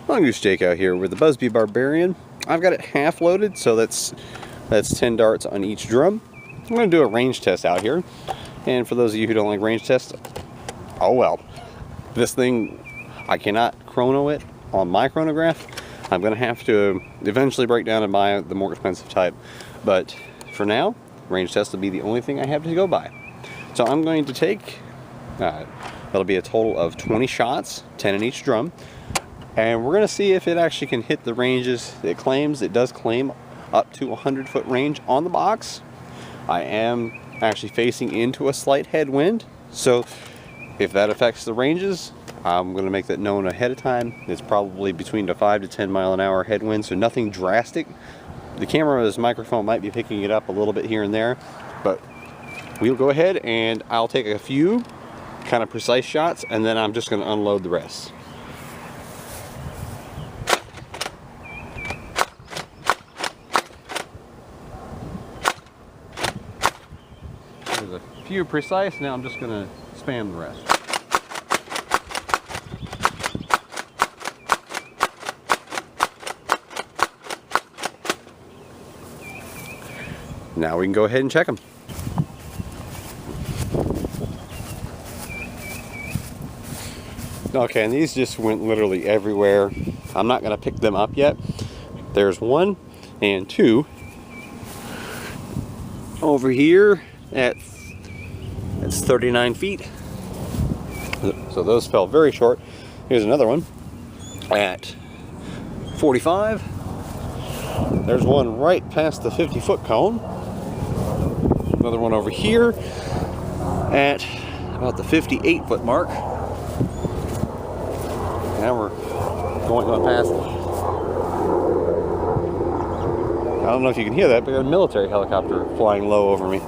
Mongoose Jake out here with the Bee Barbarian. I've got it half loaded, so that's 10 darts on each drum. I'm going to do a range test out here, and for those of you who don't like range tests, oh well. This thing, I cannot chrono it on my chronograph. I'm going to have to eventually break down and buy the more expensive type, but for now, range test will be the only thing I have to go by. So I'm going to take, that'll be a total of 20 shots, 10 in each drum. And we're going to see if it actually can hit the ranges it claims. It does claim up to 100-foot range on the box. I am actually facing into a slight headwind, so if that affects the ranges, I'm going to make that known ahead of time. It's probably between a 5 to 10 mile an hour headwind, so nothing drastic. The camera's microphone might be picking it up a little bit here and there, but we'll go ahead and I'll take a few kind of precise shots, and then I'm just going to unload the rest. There's a few precise, now I'm just going to spam the rest. Now we can go ahead and check them. Okay, and these just went literally everywhere. I'm not going to pick them up yet. There's 1 and 2 over here at 39 feet. So those fell very short. Here's another one at 45. There's one right past the 50-foot cone. Another one over here at about the 58-foot mark. Now we're going past. I don't know if you can hear that, but I got a military helicopter flying low over me.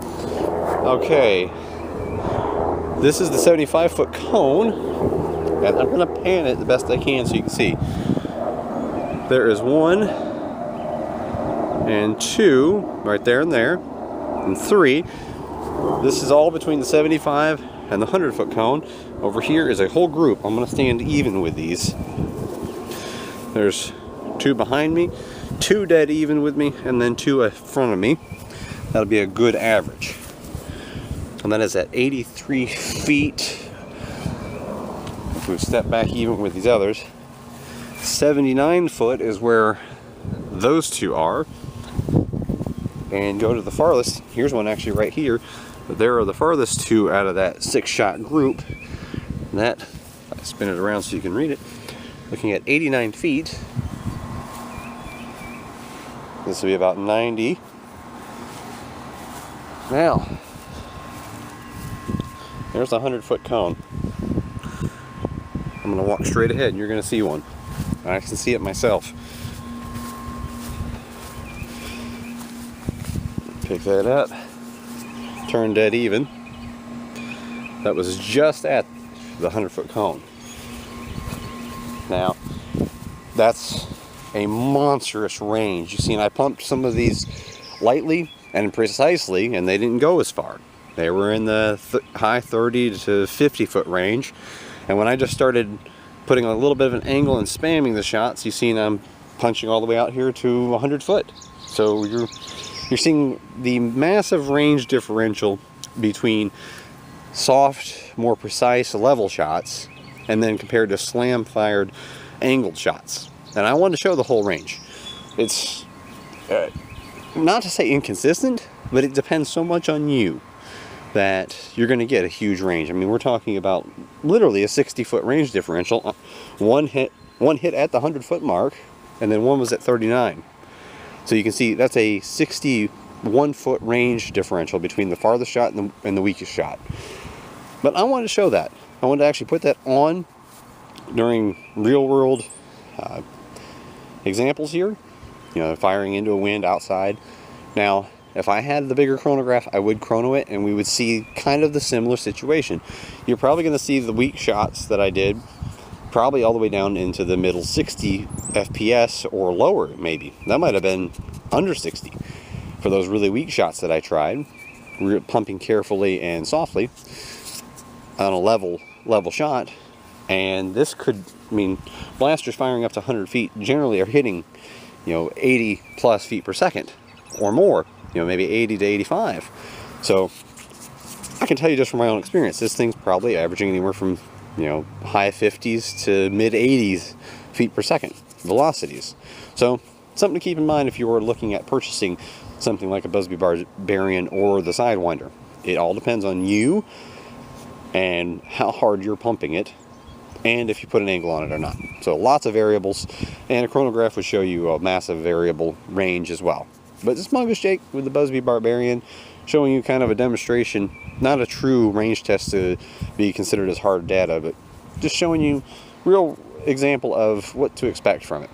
Okay, this is the 75-foot cone, and I'm going to pan it the best I can so you can see. There is 1 and 2 right there and there, and 3. This is all between the 75 and the 100-foot cone. Over here is a whole group. I'm going to stand even with these. There's 2 behind me, 2 dead even with me, and then 2 in front of me. That'll be a good average. And that is at 83 feet. If we step back even with these others, 79 foot is where those 2 are. And go to the farthest. Here's one actually right here. But there are the farthest 2 out of that 6-shot group. And that, I spin it around so you can read it. Looking at 89 feet. This will be about 90. Now, there's a 100-foot cone. I'm going to walk straight ahead and you're going to see one. I can see it myself. Pick that up. Turn dead even. That was just at the 100-foot cone. Now, that's a monstrous range. You see, I pumped some of these lightly and precisely, and they didn't go as far. They were in the high 30 to 50-foot range. And when I just started putting a little bit of an angle and spamming the shots, you see I'm punching all the way out here to 100 foot. So you're seeing the massive range differential between soft, more precise level shots and then compared to slam fired angled shots. And I wanted to show the whole range. It's not to say inconsistent, but it depends so much on you that you're going to get a huge range. I mean, we're talking about literally a 60-foot range differential. One hit at the 100-foot mark, and then one was at 39. So you can see that's a 61-foot range differential between the farthest shot and the weakest shot. But I wanted to show that. I wanted to actually put that on during real-world examples here. You know, firing into a wind outside. Now, if I had the bigger chronograph, I would chrono it, and we would see kind of the similar situation. You're probably going to see the weak shots that I did, probably all the way down into the middle 60 FPS or lower, maybe. That might have been under 60 for those really weak shots that I tried. Pumping carefully and softly on a level shot, And this could, I mean, blasters firing up to 100 feet generally are hitting, 80 plus feet per second or more, maybe 80 to 85. So I can tell you just from my own experience, this thing's probably averaging anywhere from, high 50s to mid 80s feet per second velocities. So something to keep in mind if you are looking at purchasing something like a Bee Barbarian or the Sidewinder. It all depends on you and how hard you're pumping it, and if you put an angle on it or not. So lots of variables, and a chronograph would show you a massive variable range as well. But this Mongoose Jake with the Bee Barbarian showing you kind of a demonstration, not a true range test to be considered as hard data, but just showing you real example of what to expect from it.